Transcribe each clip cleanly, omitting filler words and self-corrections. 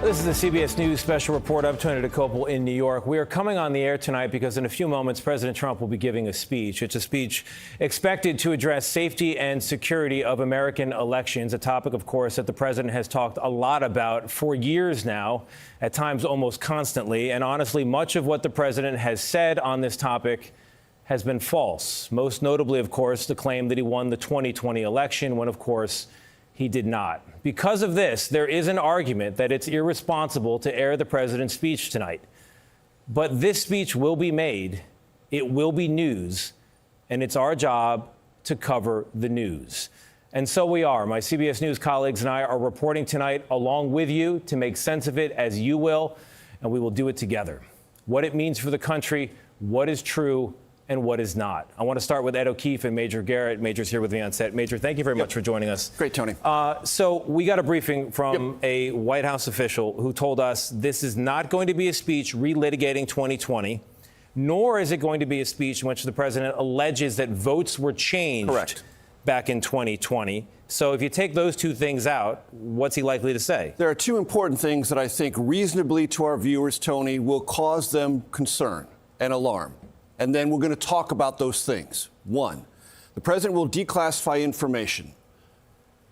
This is the CBS News special report. I'm Tony DeCopel in New York. We are coming on the air tonight because in a few moments, President Trump will be giving a speech. It's a speech expected to address safety and security of American elections, a topic, of course, that the president has talked a lot about for years now, at times almost constantly. And honestly, much of what the president has said on this topic has been false. Most notably, of course, the claim that he won the 2020 election when, of course, he did not. Because of this, there is an argument that it's irresponsible to air the president's speech tonight. But this speech will be made, it will be news, and it's our job to cover the news. And so we are. My CBS News colleagues and I are reporting tonight along with you to make sense of it as you will, and we will do it together. What it means for the country, what is true, and what is not. I want to start with Ed O'Keefe and Major Garrett. Major's here with me on set. Major, thank you very much for joining us. Great, Tony. So we got a briefing from a White House official who told us this is not going to be a speech relitigating 2020, nor is it going to be a speech in which the president alleges that votes were changed back in 2020. So if you take those two things out, what's he likely to say? There are two important things that I think reasonably to our viewers, Tony, will cause them concern and alarm. And then we're going to talk about those things. One, the president will declassify information,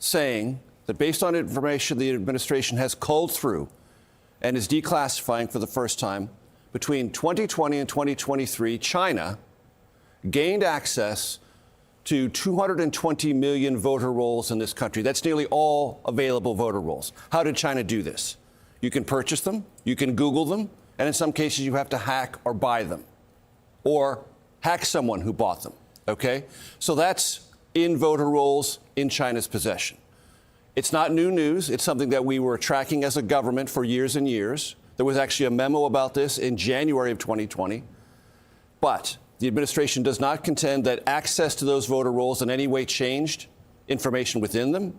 saying that based on information the administration has culled through and is declassifying for the first time, between 2020 and 2023, China gained access to 220 million voter rolls in this country. That's nearly all available voter rolls. How did China do this? You can purchase them, you can Google them, and in some cases you have to hack or buy them, or hack someone who bought them, okay? So that's in voter rolls in China's possession. It's not new news. It's something that we were tracking as a government for years and years. There was actually a memo about this in January of 2020. But the administration does not contend that access to those voter rolls in any way changed information within them,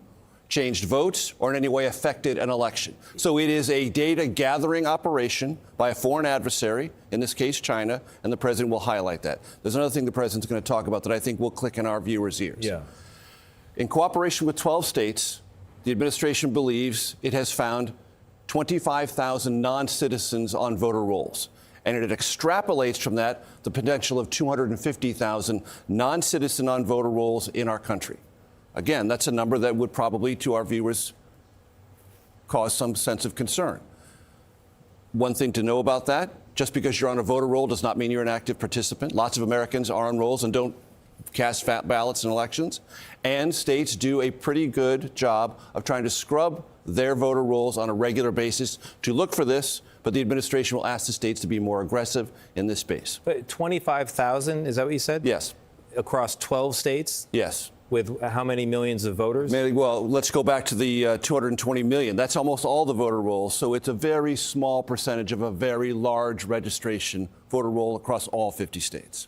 changed votes, or in any way affected an election. So it is a data gathering operation by a foreign adversary, in this case China, and the president will highlight that. There's another thing the president's going to talk about that I think will click in our viewers' ears. In cooperation with 12 states, the administration believes it has found 25,000 non-citizens on voter rolls. And it extrapolates from that the potential of 250,000 non-citizen on voter rolls in our country. Again, that's a number that would probably, to our viewers, cause some sense of concern. One thing to know about that, just because you're on a voter roll does not mean you're an active participant. Lots of Americans are on rolls and don't cast ballots in elections. And states do a pretty good job of trying to scrub their voter rolls on a regular basis to look for this, but the administration will ask the states to be more aggressive in this space. But 25,000, is that what you said? Yes. Across 12 states? Yes. With how many millions of voters? Well, let's go back to the 220 million. That's almost all the voter rolls. So it's a very small percentage of a very large registration voter roll across all 50 states.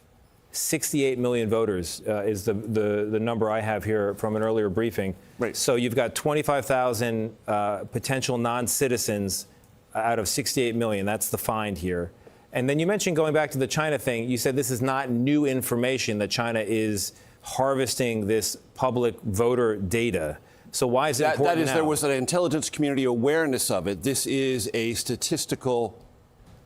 68 million voters is the number I have here from an earlier briefing. Right. So you've got 25,000 potential non-citizens out of 68 million. That's the find here. And then you mentioned, going back to the China thing, you said this is not new information that China is harvesting this public voter data. So why is it important now? There was an intelligence community awareness of it. This is a statistical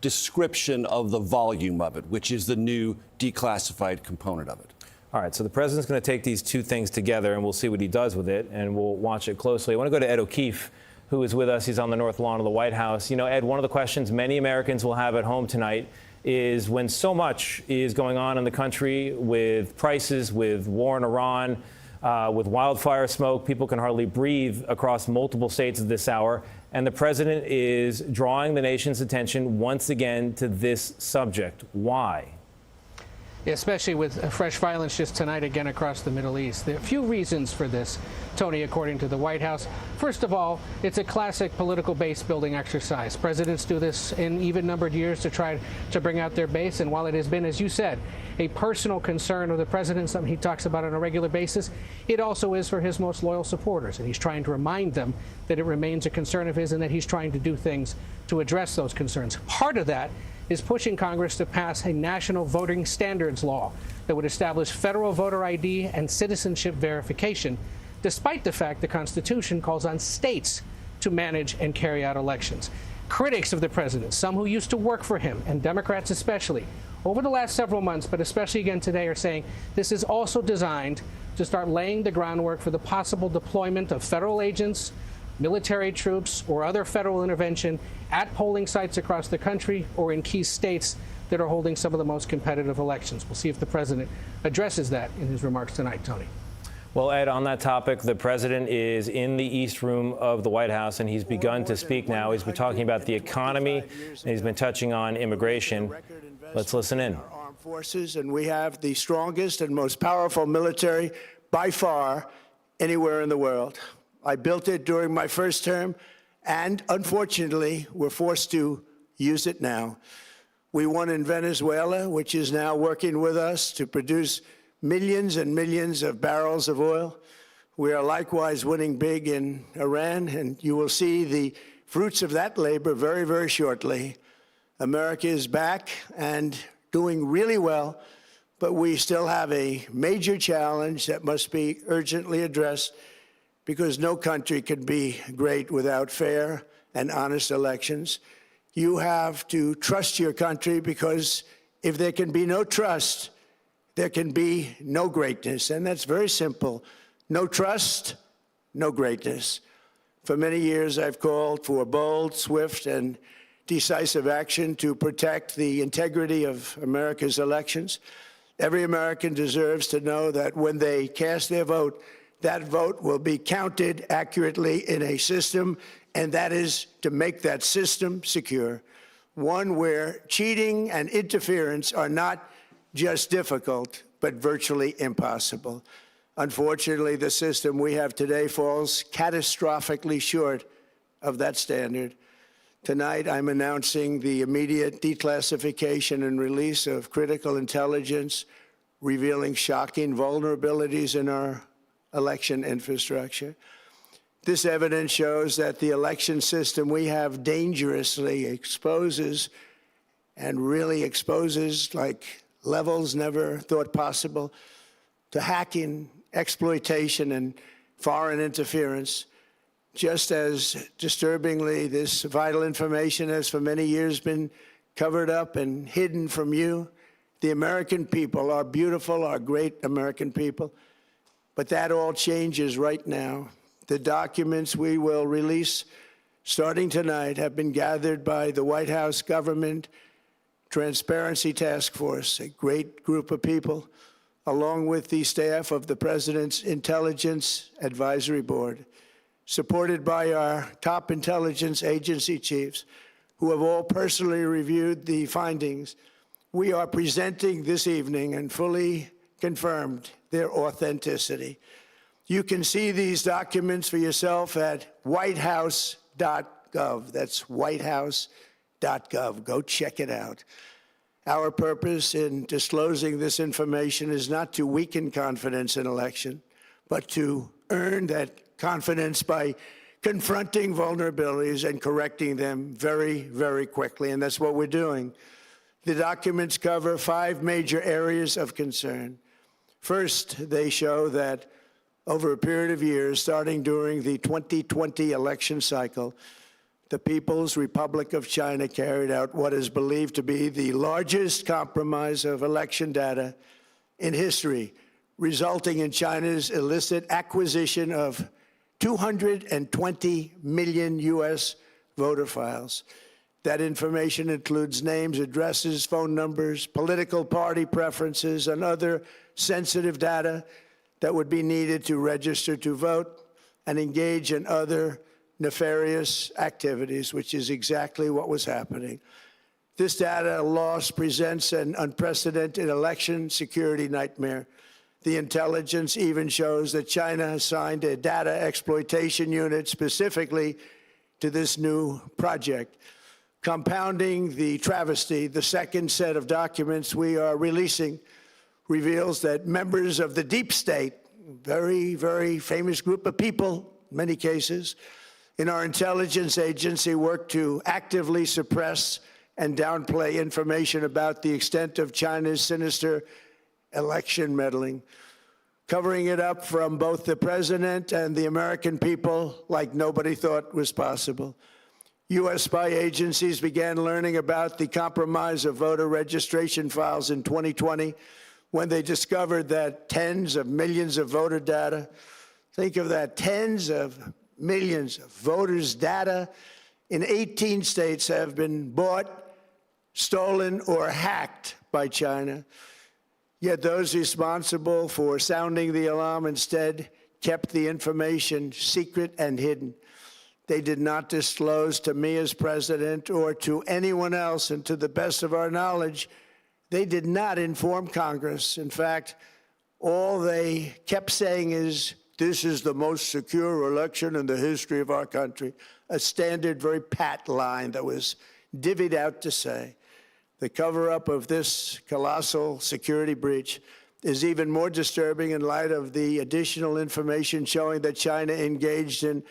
description of the volume of it, which is the new declassified component of it. All right, so the president's going to take these two things together, and we'll see what he does with it, and we'll watch it closely. I want to go to Ed O'Keefe, who is with us. He's on the North Lawn of the White House. You know, Ed, one of the questions many Americans will have at home tonight is, when so much is going on in the country with prices, with war in Iran, with wildfire smoke, people can hardly breathe across multiple states at this hour. And the president is drawing the nation's attention once again to this subject. Why? Especially with fresh violence just tonight again across the Middle East. There are a few reasons for this, Tony, according to the White House. First of all, it's a classic political base building exercise. Presidents do this in even-numbered years to try to bring out their base. And while it has been, as you said, a personal concern of the president, something he talks about on a regular basis, it also is for his most loyal supporters. And he's trying to remind them that it remains a concern of his and that he's trying to do things to address those concerns. Part of that is pushing Congress to pass a national voting standards law that would establish federal voter ID and citizenship verification, despite the fact the Constitution calls on states to to manage and carry out elections. Critics of the president, some who used to work for him, and Democrats especially, over the last several months, but especially again today, are saying this is also designed to start laying the groundwork for the possible deployment of federal agents, military troops, or other federal intervention at polling sites across the country or in key states that are holding some of the most competitive elections. We'll see if the president addresses that in his remarks tonight, Tony. Well, Ed, on that topic, the president is in the East Room of the White House, and he's begun to speak now. He's been talking about the economy, and he's been touching on immigration. Let's listen in. Our armed forces, and we have the strongest and most powerful military by far anywhere in the world. I built it during my first term, and unfortunately, we're forced to use it now. We won in Venezuela, which is now working with us to produce millions and millions of barrels of oil. We are likewise winning big in Iran, and you will see the fruits of that labor very, very shortly. America is back and doing really well, but we still have a major challenge that must be urgently addressed, because no country can be great without fair and honest elections. You have to trust your country, because if there can be no trust, there can be no greatness. And that's very simple. No trust, no greatness. For many years, I've called for bold, swift, and decisive action to protect the integrity of America's elections. Every American deserves to know that when they cast their vote, that vote will be counted accurately in a system, and that is to make that system secure. One where cheating and interference are not just difficult, but virtually impossible. Unfortunately, the system we have today falls catastrophically short of that standard. Tonight, I'm announcing the immediate declassification and release of critical intelligence revealing shocking vulnerabilities in our election infrastructure. This evidence shows that the election system we have dangerously exposes, and really exposes like levels never thought possible, to hacking, exploitation, and foreign interference. Just as disturbingly, this vital information has for many years been covered up and hidden from you, the American people, our beautiful, our great American people. But that all changes right now. The documents we will release starting tonight have been gathered by the White House Government Transparency Task Force, a great group of people, along with the staff of the President's Intelligence Advisory Board, supported by our top intelligence agency chiefs, who have all personally reviewed the findings. We are presenting this evening and fully confirmed their authenticity. You can see these documents for yourself at whitehouse.gov. That's whitehouse.gov. Go check it out. Our purpose in disclosing this information is not to weaken confidence in election, but to earn that confidence by confronting vulnerabilities and correcting them very, very quickly. And that's what we're doing. The documents cover 5 major areas of concern. First, they show that over a period of years, starting during the 2020 election cycle, the People's Republic of China carried out what is believed to be the largest compromise of election data in history, resulting in China's illicit acquisition of 220 million U.S. voter files. That information includes names, addresses, phone numbers, political party preferences, and other sensitive data that would be needed to register to vote and engage in other nefarious activities, which is exactly what was happening. This data loss presents an unprecedented election security nightmare. The intelligence even shows that China assigned a data exploitation unit specifically to this new project. Compounding the travesty, the second set of documents we are releasing reveals that members of the deep state, very, very famous group of people, in many cases, in our intelligence agency work to actively suppress and downplay information about the extent of China's sinister election meddling. covering it up from both the president and the American people like nobody thought was possible. U.S. spy agencies began learning about the compromise of voter registration files in 2020 when they discovered that tens of millions of voter data, think of that, tens of millions of voters' data in 18 states have been bought, stolen, or hacked by China. Yet those responsible for sounding the alarm instead kept the information secret and hidden. They did not disclose to me as president or to anyone else, and to the best of our knowledge, they did not inform Congress. In fact, all they kept saying is, this is the most secure election in the history of our country, a standard, very pat line that was divvied out to say. The cover-up of this colossal security breach is even more disturbing in light of the additional information showing that China engaged in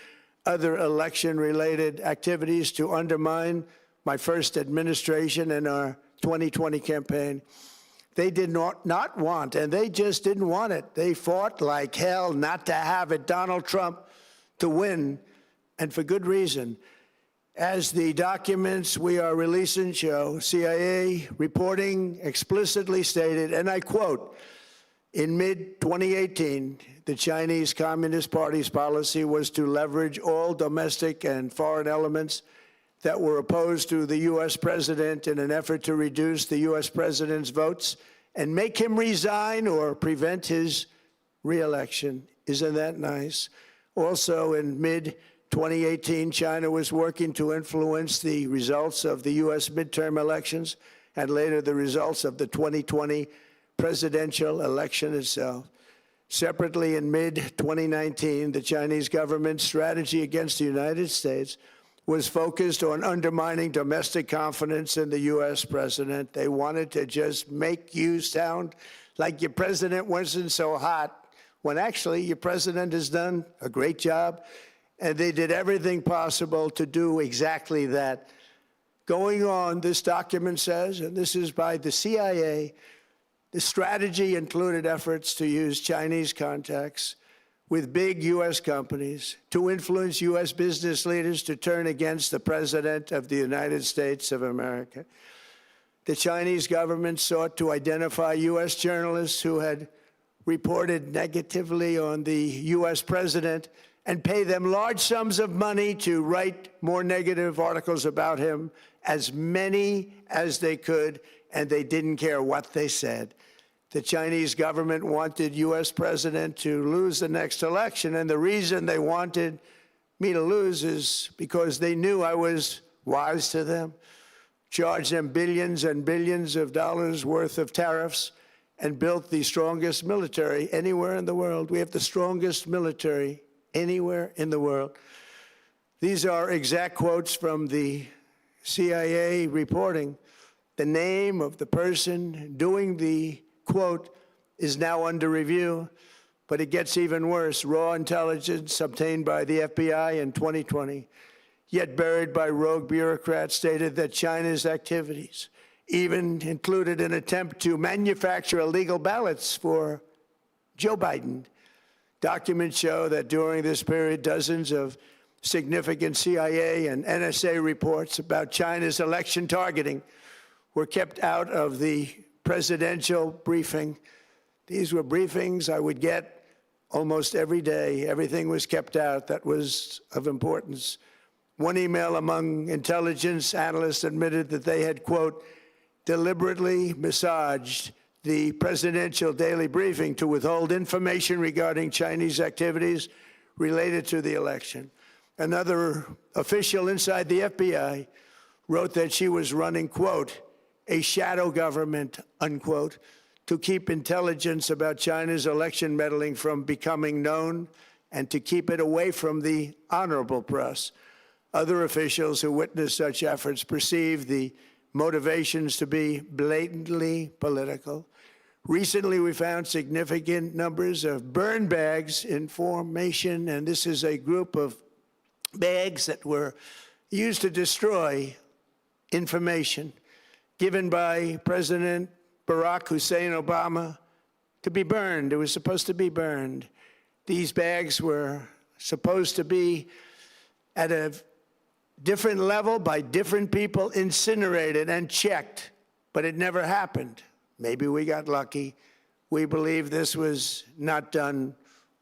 other election-related activities to undermine my first administration and our 2020 campaign. They did not want, and they just didn't want it. They fought like hell not to have it, Donald Trump, to win, and for good reason. As the documents we are releasing show, CIA reporting explicitly stated, and I quote, in mid-2018, the Chinese Communist Party's policy was to leverage all domestic and foreign elements that were opposed to the U.S. president in an effort to reduce the U.S. president's votes and make him resign or prevent his re-election. Isn't that nice? Also, in mid-2018, China was working to influence the results of the U.S. midterm elections and later the results of the 2020 presidential election itself. Separately, in mid-2019, the Chinese government's strategy against the United States was focused on undermining domestic confidence in the U.S. president. They wanted to just make you sound like your president wasn't so hot, when actually your president has done a great job, and they did everything possible to do exactly that. Going on, this document says, and this is by the CIA, the strategy included efforts to use Chinese contacts with big U.S. companies to influence U.S. business leaders to turn against the President of the United States of America. The Chinese government sought to identify U.S. journalists who had reported negatively on the U.S. president and pay them large sums of money to write more negative articles about him, as many as they could, and they didn't care what they said. The Chinese government wanted U.S. president to lose the next election, and the reason they wanted me to lose is because they knew I was wise to them, charged them billions and billions of dollars worth of tariffs, and built the strongest military anywhere in the world. We have the strongest military anywhere in the world. These are exact quotes from the CIA reporting. The name of the person doing the quote is now under review, but it gets even worse. Raw intelligence obtained by the FBI in 2020, yet buried by rogue bureaucrats, stated that China's activities even included an attempt to manufacture illegal ballots for Joe Biden. Documents show that during this period, dozens of significant CIA and NSA reports about China's election targeting were kept out of the presidential briefing. These were briefings I would get almost every day. Everything was kept out that was of importance. One email among intelligence analysts admitted that they had, quote, deliberately massaged the presidential daily briefing to withhold information regarding Chinese activities related to the election. Another official inside the FBI wrote that she was running, quote, a shadow government, unquote, to keep intelligence about China's election meddling from becoming known and to keep it away from the honorable press. Other officials who witnessed such efforts perceived the motivations to be blatantly political. Recently, we found significant numbers of burn bags in formation, and this is a group of bags that were used to destroy information given by President Barack Hussein Obama to be burned. It was supposed to be burned. These bags were supposed to be at a different level by different people, incinerated and checked, but it never happened. Maybe we got lucky. We believe this was not done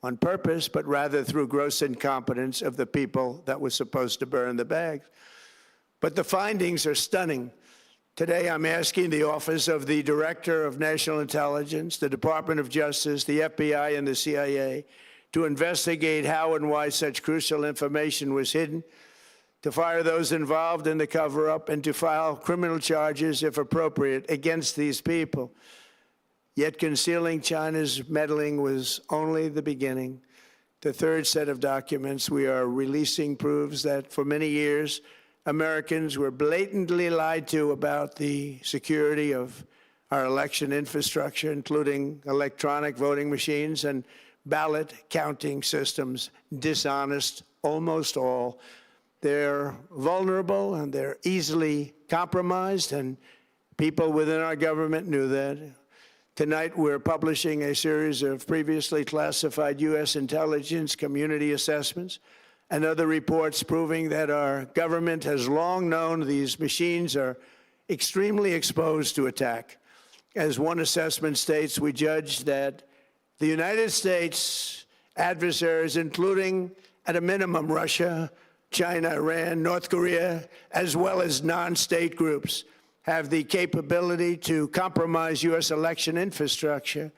on purpose, but rather through gross incompetence of the people that were supposed to burn the bags. But the findings are stunning. Today, I'm asking the Office of the Director of National Intelligence, the Department of Justice, the FBI, and the CIA to investigate how and why such crucial information was hidden, to fire those involved in the cover-up, and to file criminal charges, if appropriate, against these people. Yet concealing China's meddling was only the beginning. The third set of documents we are releasing proves that for many years, Americans were blatantly lied to about the security of our election infrastructure, including electronic voting machines and ballot counting systems, dishonest, almost all. They're vulnerable and they're easily compromised, and people within our government knew that. Tonight, we're publishing a series of previously classified U.S. intelligence community assessments and other reports proving that our government has long known these machines are extremely exposed to attack. As one assessment states, we judged that the United States adversaries, including at a minimum Russia, China, Iran, North Korea, as well as non-state groups, have the capability to compromise U.S. election infrastructure.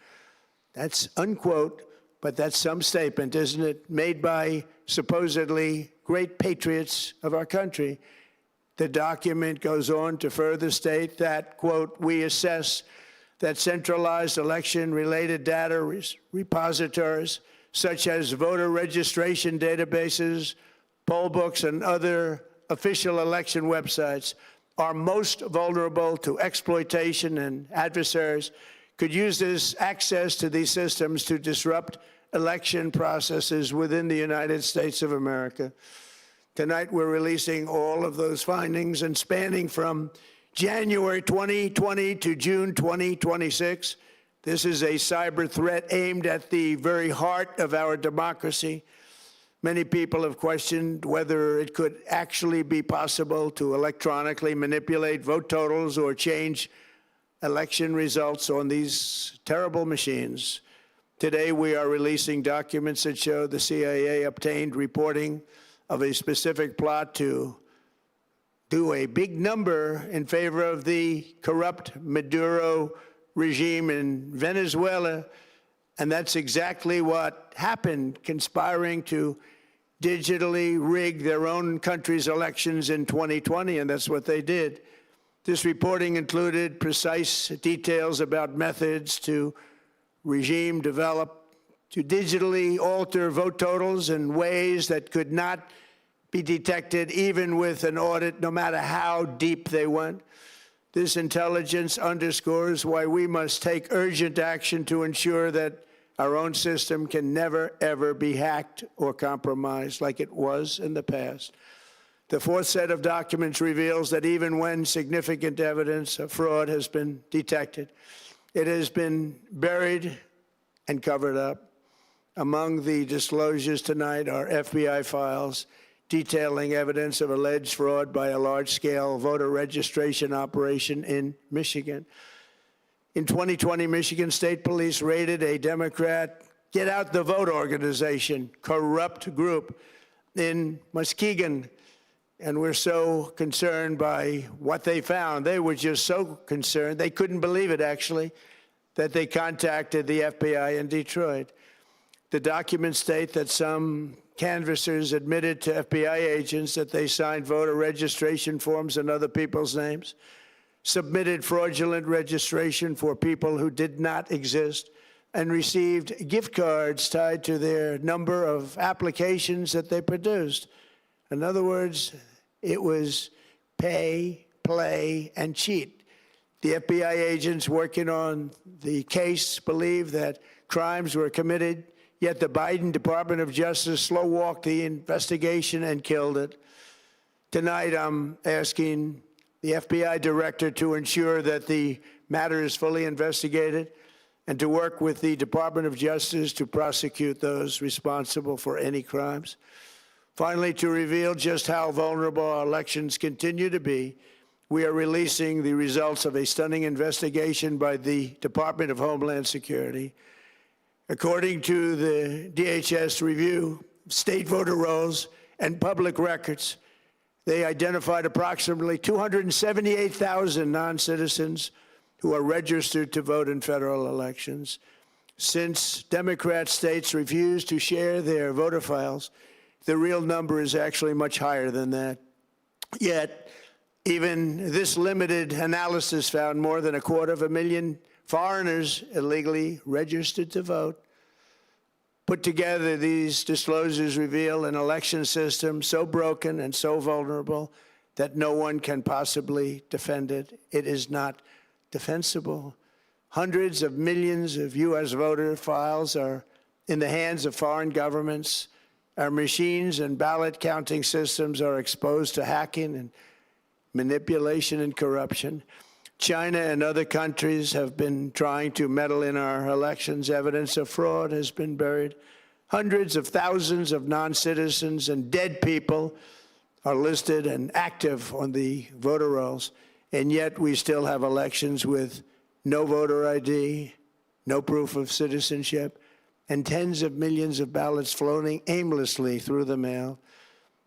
That's unquote, but that's some statement, isn't it, made by supposedly great patriots of our country. The document goes on to further state that, quote, we assess that centralized election-related data repositories, such as voter registration databases, poll books, and other official election websites, are most vulnerable to exploitation, and adversaries could use this access to these systems to disrupt election processes within the United States of America. Tonight, we're releasing all of those findings, and spanning from January 2020 to June 2026, this is a cyber threat aimed at the very heart of our democracy. Many people have questioned whether it could actually be possible to electronically manipulate vote totals or change election results on these terrible machines. Today, we are releasing documents that show the CIA obtained reporting of a specific plot to do a big number in favor of the corrupt Maduro regime in Venezuela. And that's exactly what happened, conspiring to digitally rig their own country's elections in 2020, and that's what they did. This reporting included precise details about methods to regime develop to digitally alter vote totals in ways that could not be detected even with an audit, no matter how deep they went. This intelligence underscores why we must take urgent action to ensure that our own system can never, ever be hacked or compromised like it was in the past. The fourth set of documents reveals that even when significant evidence of fraud has been detected, it has been buried and covered up. Among the disclosures tonight are FBI files detailing evidence of alleged fraud by a large-scale voter registration operation in Michigan. In 2020, Michigan State Police raided a Democrat Get Out the Vote organization, corrupt group in Muskegon. And we're so concerned by what they found. They were just so concerned, they couldn't believe it, actually, that they contacted the FBI in Detroit. The documents state that some canvassers admitted to FBI agents that they signed voter registration forms in other people's names, submitted fraudulent registration for people who did not exist, and received gift cards tied to their number of applications that they produced. In other words, it was pay, play, and cheat. The FBI agents working on the case believe that crimes were committed, yet the Biden Department of Justice slow-walked the investigation and killed it. Tonight, I'm asking the FBI director to ensure that the matter is fully investigated and to work with the Department of Justice to prosecute those responsible for any crimes. Finally, to reveal just how vulnerable our elections continue to be, we are releasing the results of a stunning investigation by the Department of Homeland Security. According to the DHS review of state voter rolls and public records, they identified approximately 278,000 non-citizens who are registered to vote in federal elections. Since Democrat states refuse to share their voter files, the real number is actually much higher than that. Yet, even this limited analysis found more than 250,000 foreigners illegally registered to vote. Put together, these disclosures reveal an election system so broken and so vulnerable that no one can possibly defend it. It is not defensible. Hundreds of millions of U.S. voter files are in the hands of foreign governments. Our machines and ballot counting systems are exposed to hacking and manipulation and corruption. China and other countries have been trying to meddle in our elections. Evidence of fraud has been buried. Hundreds of thousands of non-citizens and dead people are listed and active on the voter rolls, and yet we still have elections with no voter ID, no proof of citizenship, and tens of millions of ballots floating aimlessly through the mail.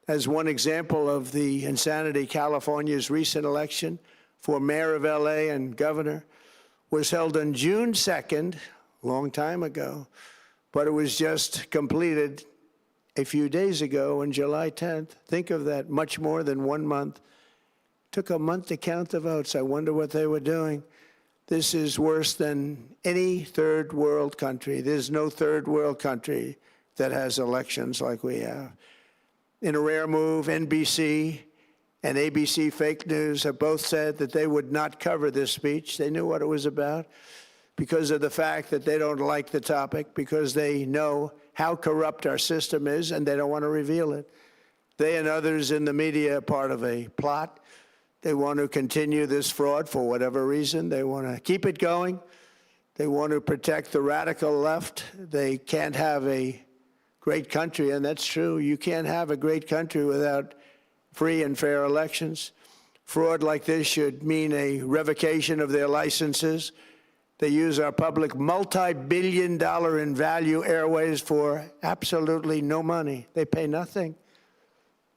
As one example of the insanity, California's recent election for mayor of LA and governor was held on June 2nd, a long time ago, but it was just completed a few days ago on July 10th. Think of that, much more than 1 month. Took a month to count the votes. I wonder what they were doing. This is worse than any third world country. There's no third world country that has elections like we have. In a rare move, NBC and ABC Fake News have both said that they would not cover this speech. They knew what it was about because of the fact that they don't like the topic, because they know how corrupt our system is and they don't want to reveal it. They and others in the media are part of a plot. They want to continue this fraud for whatever reason. They want to keep it going. They want to protect the radical left. They can't have a great country, and that's true. You can't have a great country without free and fair elections. Fraud like this should mean a revocation of their licenses. They use our public multi-billion-dollar in value airways for absolutely no money. They pay nothing.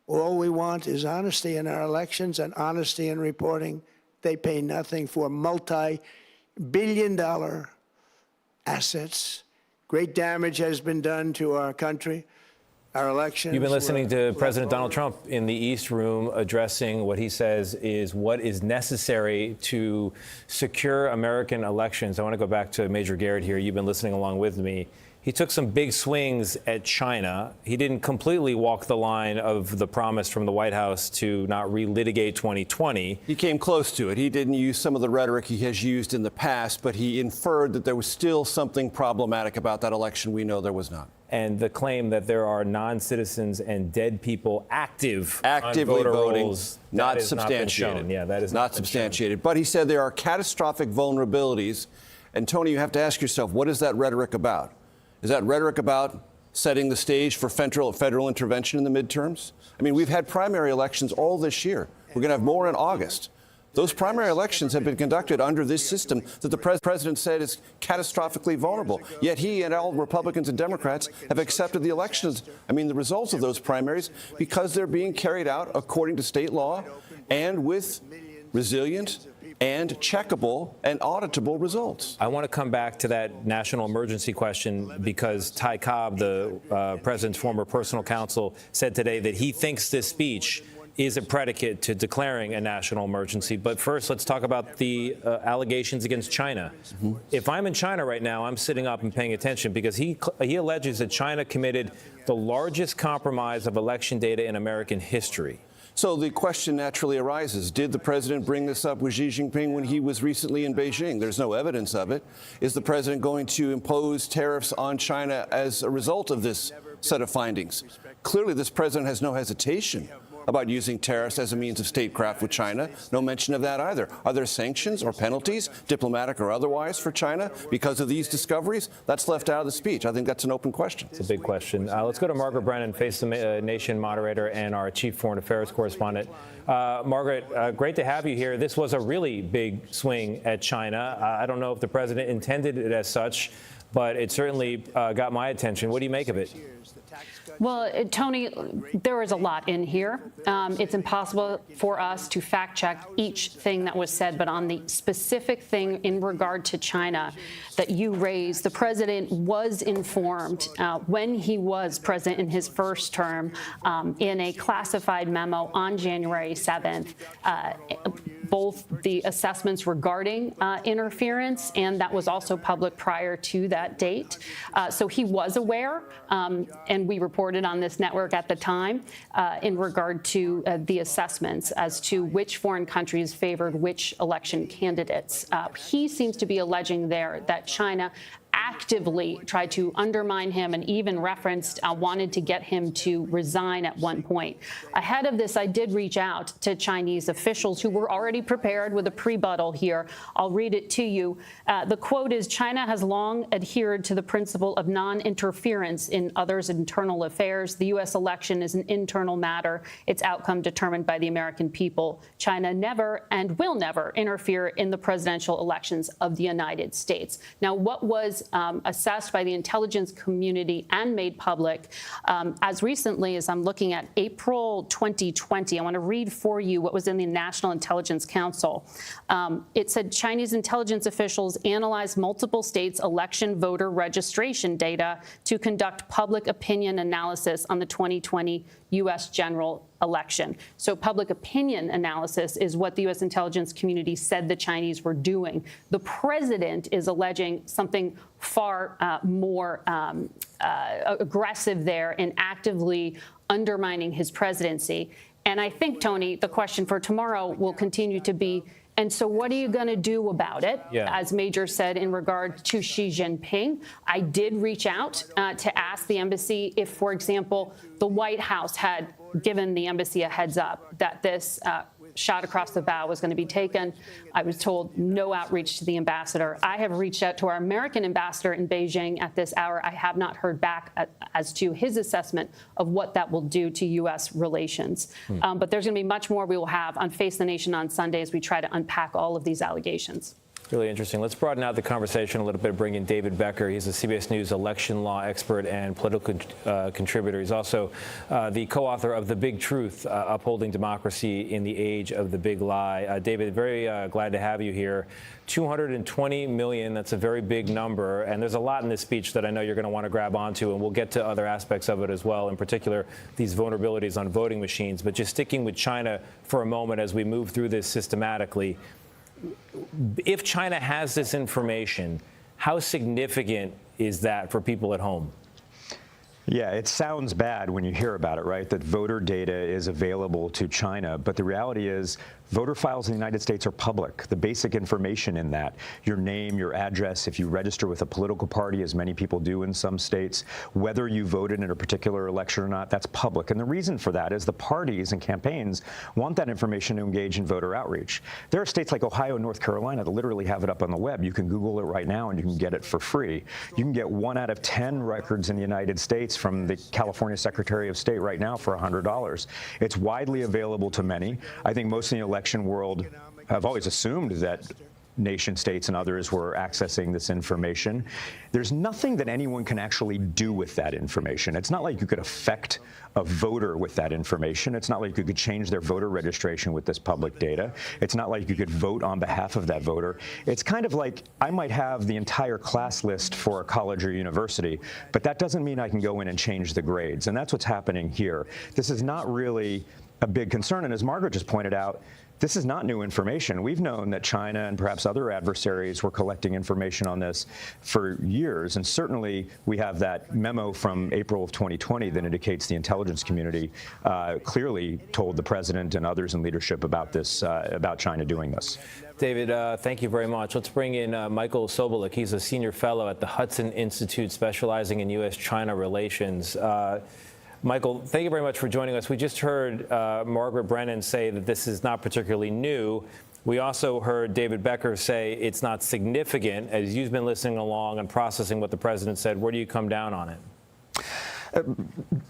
All we want is honesty in our elections and honesty in reporting. They pay nothing for multi-billion-dollar assets. Great damage has been done to our country. Our elections. You've been listening to President Donald Trump in the East Room addressing what he says is what is necessary to secure American elections. I want to go back to Major Garrett here. You've been listening along with me. He took some big swings at China. He didn't completely walk the line of the promise from the White House to not relitigate 2020. He came close to it. He didn't use some of the rhetoric he has used in the past, but he inferred that there was still something problematic about that election. We know there was not. And the claim that there are non-citizens and dead people actively on voter voting, rolls, not substantiated. Yeah, that is not substantiated. But he said there are catastrophic vulnerabilities. And Tony, you have to ask yourself, what is that rhetoric about? Is that rhetoric about setting the stage for federal intervention in the midterms? I mean, we've had primary elections all this year. We're going to have more in August. Those primary elections have been conducted under this system that the president said is catastrophically vulnerable. Yet he and all Republicans and Democrats have accepted the elections, the results of those primaries, because they're being carried out according to state law and with resilient and checkable and auditable results. I want to come back to that national emergency question because Ty Cobb, the president's former personal counsel, said today that he thinks this speech is a predicate to declaring a national emergency. But first, let's talk about the allegations against China. Mm-hmm. If I'm in China right now, I'm sitting up and paying attention because he alleges that China committed the largest compromise of election data in American history. So the question naturally arises, did the president bring this up with Xi Jinping when he was recently in Beijing? There's no evidence of it. Is the president going to impose tariffs on China as a result of this set of findings? Clearly, this president has no hesitation about using tariffs as a means of statecraft with China. No mention of that either. Are there sanctions or penalties, diplomatic or otherwise, for China because of these discoveries? That's left out of the speech. I think that's an open question. It's a big question. Let's go to Margaret Brennan, Face the Nation moderator and our chief foreign affairs correspondent. Margaret, great to have you here. This was a really big swing at China. I don't know if the president intended it as such, but it certainly got my attention. What do you make of it? Well, Tony, there is a lot in here. It's impossible for us to fact check each thing that was said, but on the specific thing in regard to China that you raised, the president was informed when he was president in his first term in a classified memo on January 7th, both the assessments regarding interference, and that was also public prior to that date. So he was aware, and we reported on this network at the time in regard to the assessments as to which foreign countries favored which election candidates. He seems to be alleging there that China actively tried to undermine him and even referenced wanted to get him to resign at one point. Ahead of this, I did reach out to Chinese officials who were already prepared with a prebuttal here. I'll read it to you. The quote is, "China has long adhered to the principle of non-interference in others' internal affairs. The U.S. election is an internal matter, its outcome determined by the American people. China never and will never interfere in the presidential elections of the United States." Now, what was assessed by the intelligence community and made public as recently as I'm looking at April 2020. I want to read for you what was in the National Intelligence Council. It said Chinese intelligence officials analyzed multiple states' election voter registration data to conduct public opinion analysis on the 2020 U.S. general election. So public opinion analysis is what the U.S. intelligence community said the Chinese were doing. The president is alleging something far more aggressive there in actively undermining his presidency. And I think, Tony, the question for tomorrow will continue to be, and so what are you going to do about it? Yeah. As Major said in regard to Xi Jinping, I did reach out to ask the embassy if, for example, the White House had given the embassy a heads up that this shot across the bow was going to be taken. I was told no outreach to the ambassador. I have reached out to our American ambassador in Beijing at this hour. I have not heard back as to his assessment of what that will do to U.S. relations. But there's going to be much more we will have on Face the Nation on Sunday as we try to unpack all of these allegations. Really interesting. Let's broaden out the conversation a little bit, bring in David Becker. He's a CBS News election law expert and political contributor. He's also the co-author of The Big Truth, Upholding Democracy in the Age of the Big Lie. David, very glad to have you here. 220 million, that's a very big number. And there's a lot in this speech that I know you're going to want to grab onto, and we'll get to other aspects of it as well, in particular, these vulnerabilities on voting machines. But just sticking with China for a moment as we move through this systematically, if China has this information, how significant is that for people at home? Yeah, it sounds bad when you hear about it, right? That voter data is available to China. But the reality is voter files in the United States are public. The basic information in that, your name, your address, if you register with a political party, as many people do in some states, whether you voted in a particular election or not, that's public. And the reason for that is the parties and campaigns want that information to engage in voter outreach. There are states like Ohio and North Carolina that literally have it up on the web. You can Google it right now and you can get it for free. You can get 1 out of 10 records in the United States from the California Secretary of State right now for $100. It's widely available to many. I think most in the election world have always assumed that nation states and others were accessing this information. There's nothing that anyone can actually do with that information. It's not like you could affect a voter with that information. It's not like you could change their voter registration with this public data. It's not like you could vote on behalf of that voter. It's kind of like I might have the entire class list for a college or university, but that doesn't mean I can go in and change the grades. And that's what's happening here. This is not really a big concern. And as Margaret just pointed out, this is not new information. We've known that China and perhaps other adversaries were collecting information on this for years. And certainly we have that memo from April of 2020 that indicates the intelligence community clearly told the president and others in leadership about this, about China doing this. David, thank you very much. Let's bring in Michael Sobolik. He's a senior fellow at the Hudson Institute specializing in U.S.-China relations. Michael, thank you very much for joining us. We just heard Margaret Brennan say that this is not particularly new. We also heard David Becker say it's not significant. As you've been listening along and processing what the president said, where do you come down on it?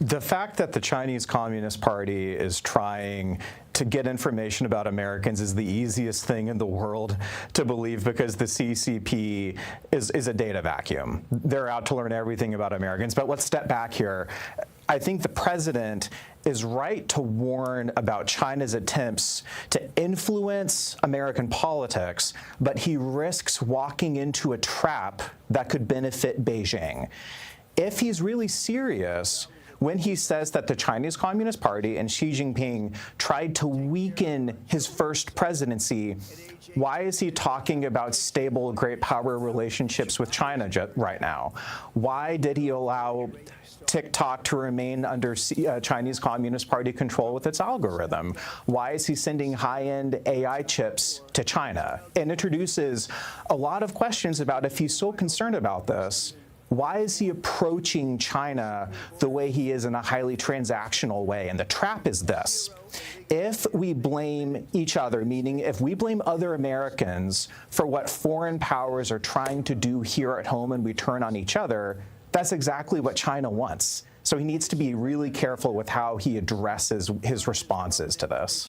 The fact that the Chinese Communist Party is trying to get information about Americans is the easiest thing in the world to believe, because the CCP is a data vacuum. They're out to learn everything about Americans. But let's step back here. I think the president is right to warn about China's attempts to influence American politics, but he risks walking into a trap that could benefit Beijing. If he's really serious when he says that the Chinese Communist Party and Xi Jinping tried to weaken his first presidency, why is he talking about stable great power relationships with China right now? Why did he allow TikTok to remain under Chinese Communist Party control with its algorithm? Why is he sending high-end AI chips to China? It introduces a lot of questions about, if he's so concerned about this, why is he approaching China the way he is, in a highly transactional way? And the trap is this. If we blame each other, meaning if we blame other Americans for what foreign powers are trying to do here at home and we turn on each other, that's exactly what China wants. So he needs to be really careful with how he addresses his responses to this.